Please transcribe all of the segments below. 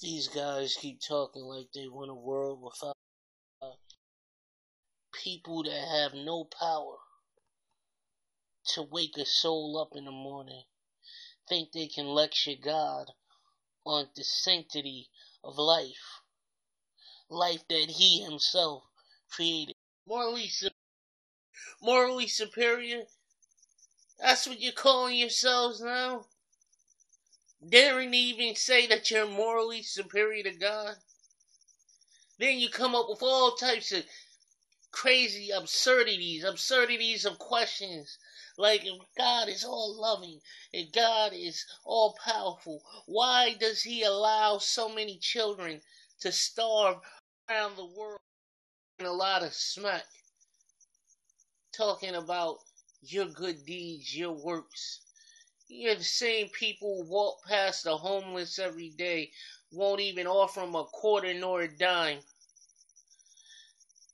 These guys keep talking like they want a world without people that have no power to wake a soul up in the morning. Think they can lecture God on the sanctity of life. Life that He Himself created. Morally superior? That's what you're calling yourselves now? Daring to even say that you're morally superior to God? Then you come up with all types of crazy absurdities of questions. Like, if God is all loving, if God is all powerful, why does He allow so many children to starve around the world? And a lot of smack talking about your good deeds, your works. You're the same people who walk past the homeless every day, won't even offer them a quarter nor a dime.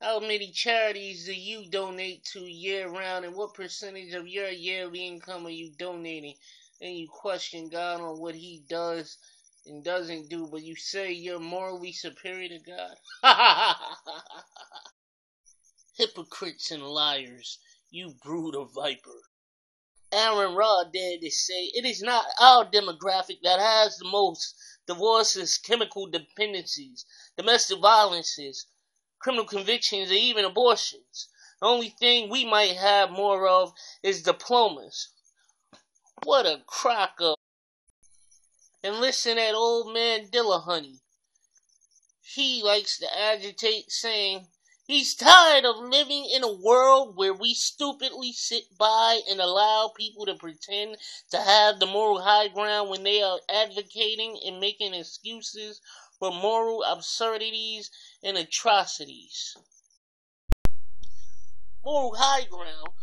How many charities do you donate to year round, and what percentage of your yearly income are you donating? And you question God on what He does and doesn't do, but you say you're morally superior to God? Hypocrites and liars, you brood of viper. Aaron Rod dared to say, it is not our demographic that has the most divorces, chemical dependencies, domestic violences, criminal convictions, or even abortions. The only thing we might have more of is diplomas. What a crock up. And listen at old man Dillahunty. He likes to agitate, saying he's tired of living in a world where we stupidly sit by and allow people to pretend to have the moral high ground when they are advocating and making excuses for moral absurdities and atrocities. Moral high ground.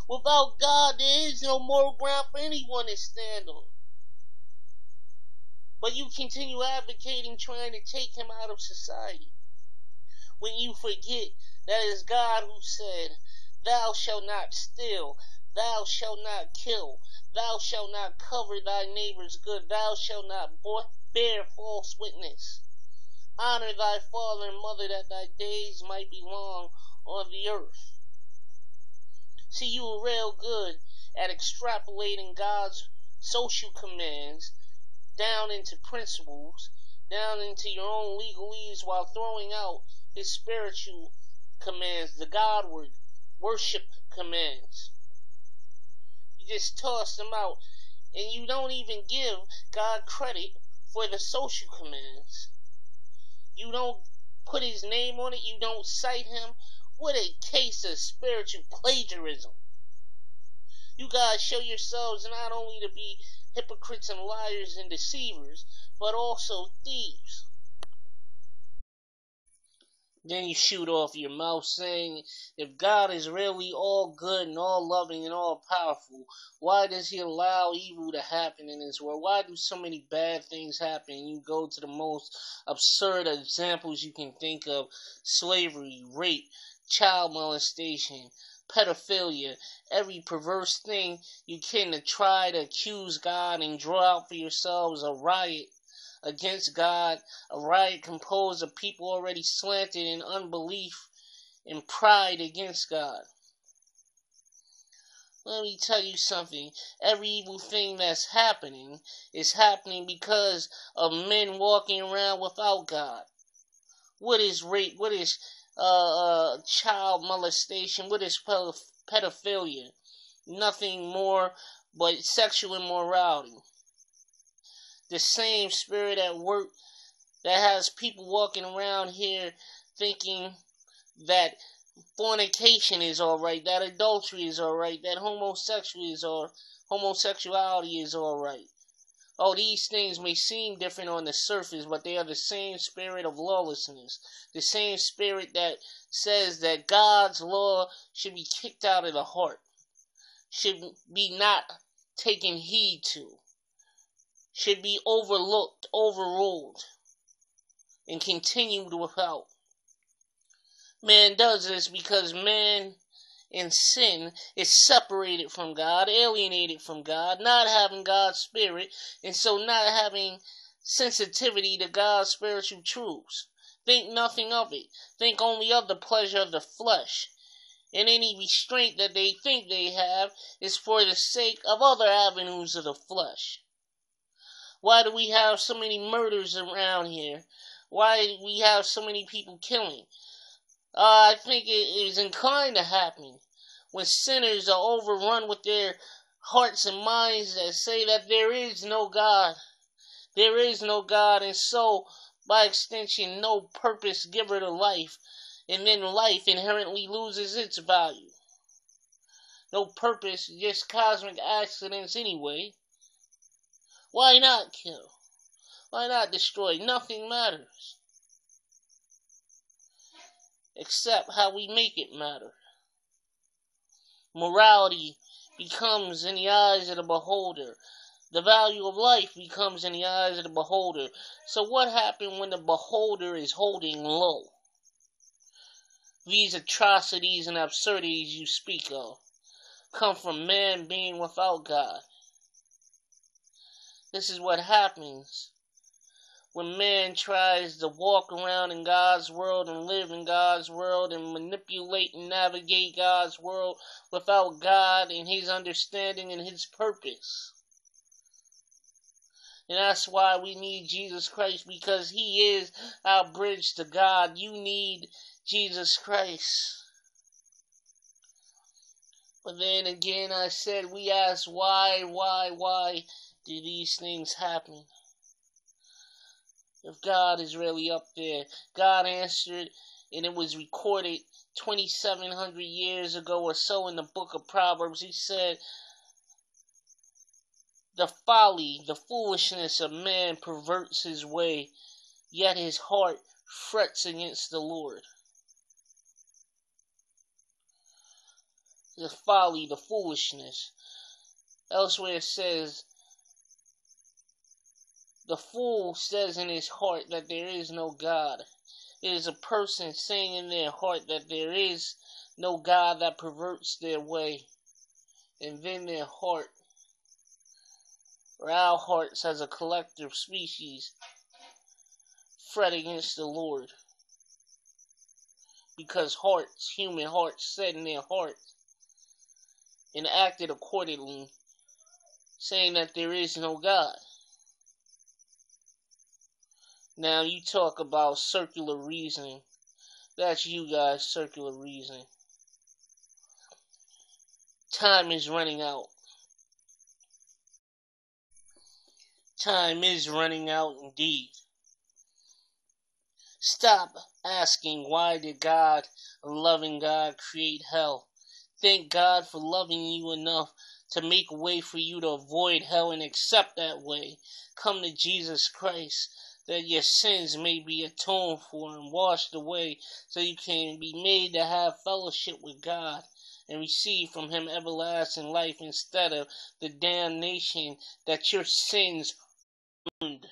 Without God, there is no moral ground for anyone to stand on. But you continue advocating, trying to take Him out of society, when you forget that it is God who said, "Thou shalt not steal, thou shalt not kill, thou shalt not cover thy neighbor's good, thou shalt not bear false witness. Honor thy father and mother, that thy days might be long on the earth." See, you were real good at extrapolating God's social commands down into principles, down into your own legalese, while throwing out His spiritual commands, the Godward worship commands. You just toss them out, and you don't even give God credit for the social commands. You don't put His name on it. You don't cite Him. What a case of spiritual plagiarism. You guys show yourselves not only to be hypocrites and liars and deceivers, but also thieves. Then you shoot off your mouth saying, if God is really all good and all loving and all powerful, why does He allow evil to happen in this world? Why do so many bad things happen? You go to the most absurd examples you can think of: slavery, rape, child molestation, pedophilia, every perverse thing you can, to try to accuse God and draw out for yourselves a riot against God, a riot composed of people already slanted in unbelief and pride against God. Let me tell you something. Every evil thing that's happening is happening because of men walking around without God. What is rape? What is child molestation? What is pedophilia? Nothing more but sexual immorality. The same spirit at work that has people walking around here thinking that fornication is alright, that adultery is alright, that homosexuality is alright. Oh, these things may seem different on the surface, but they are the same spirit of lawlessness. The same spirit that says that God's law should be kicked out of the heart, should be not taken heed to, should be overlooked, overruled, and continued without. Man does this because man in sin is separated from God, alienated from God, not having God's spirit, and so not having sensitivity to God's spiritual truths. Think nothing of it. Think only of the pleasure of the flesh. And any restraint that they think they have is for the sake of other avenues of the flesh. Why do we have so many murders around here? Why do we have so many people killing? I think it is inclined to happen when sinners are overrun with their hearts and minds that say that there is no God. There is no God, and so, by extension, no purpose giver to life, and then life inherently loses its value. No purpose, just cosmic accidents anyway. Why not kill? Why not destroy? Nothing matters. Except how we make it matter. Morality becomes in the eyes of the beholder. The value of life becomes in the eyes of the beholder. So what happened when the beholder is holding low? These atrocities and absurdities you speak of come from man being without God. This is what happens when man tries to walk around in God's world and live in God's world and manipulate and navigate God's world without God and His understanding and His purpose. And that's why we need Jesus Christ, because He is our bridge to God. You need Jesus Christ. But then again, I said, we ask why do these things happen? If God is really up there, God answered, and it was recorded 2,700 years ago or so in the book of Proverbs. He said, the folly, the foolishness of man perverts his way, yet his heart frets against the Lord. The folly, the foolishness. Elsewhere it says, the fool says in his heart that there is no God. It is a person saying in their heart that there is no God that perverts their way. And then their heart, or our hearts as a collective species, fret against the Lord. Because hearts, human hearts, said in their hearts and acted accordingly, saying that there is no God. Now you talk about circular reasoning. That's you guys, circular reasoning. Time is running out. Time is running out indeed. Stop asking why did God, a loving God, create hell. Thank God for loving you enough to make a way for you to avoid hell and accept that way. Come to Jesus Christ, that your sins may be atoned for and washed away, so you can be made to have fellowship with God and receive from Him everlasting life instead of the damnation that your sins earned.